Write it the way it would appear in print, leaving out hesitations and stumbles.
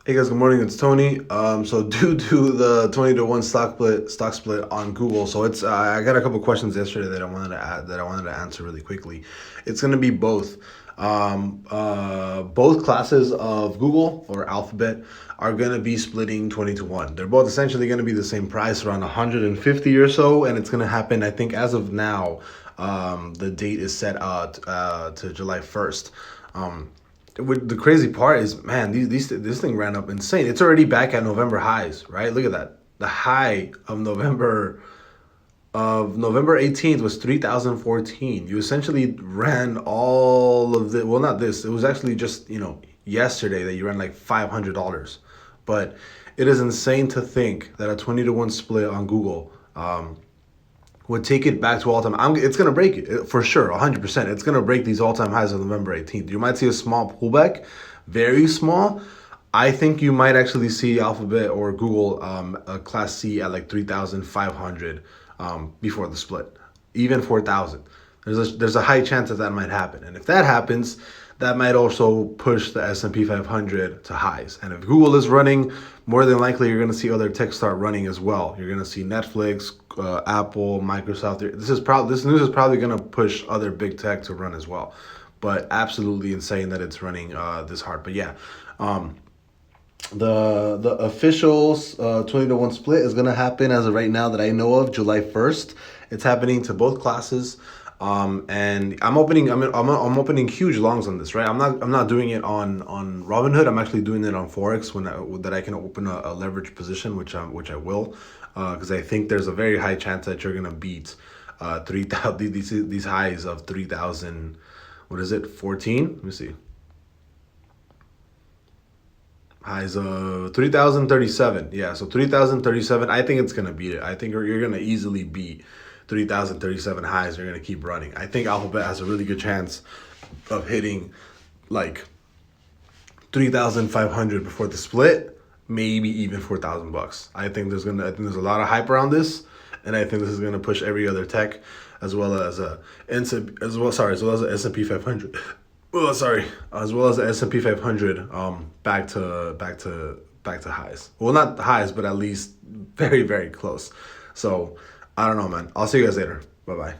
Hey guys, good morning. It's Tony. So due to the 20 to 1 stock split on Google, so it's I got a couple questions yesterday that I wanted to answer really quickly. It's gonna be both. Both classes of Google or Alphabet are gonna be splitting 20 to 1. They're both essentially gonna be the same price, around 150 or so, and it's gonna happen. I think as of now, the date is set to July 1st. The crazy part is, man, this thing ran up insane. It's already back at November highs, right? Look at that. The high of November 18th was 3,014. You essentially ran all of the, well, not this. It was actually just, yesterday that you ran like $500. But it is insane to think that a 20 to 1 split on Google would take it back to all time. It's gonna break it for sure, 100%. It's gonna break these all time highs of November 18th. You might see a small pullback, very small. I think you might actually see Alphabet or Google a Class C at like 3,500 before the split, even 4,000. There's a high chance that that might happen, and if that happens, that might also push the S&P 500 to highs. And if Google is running, more than likely you're going to see other tech start running as well. You're going to see Netflix, Apple, Microsoft. This news is probably going to push other big tech to run as well. But absolutely insane that it's running this hard. But yeah, the official 20 to 1 split is gonna happen as of right now that I know of, July 1st. It's happening to both classes. And I'm opening huge longs on this, right? I'm not doing it on Robinhood. I'm actually doing it on Forex that I can open a leverage position, which I will, because I think there's a very high chance that you're gonna beat 3,000 these highs of 3,000. What is it? 14. Let me see. Highs of 3,037. Yeah, so 3,037. I think it's going to beat it. I think you're going to easily beat 3,037 highs. You're going to keep running. I think Alphabet has a really good chance of hitting like 3,500 before the split, maybe even $4,000. I think there's a lot of hype around this, and I think this is going to push every other tech as well as the S&P 500. Oh, sorry, as well as the S&P 500 back to highs. Well, not the highs, but at least very very close. So I don't know, man. I'll see you guys later. Bye bye.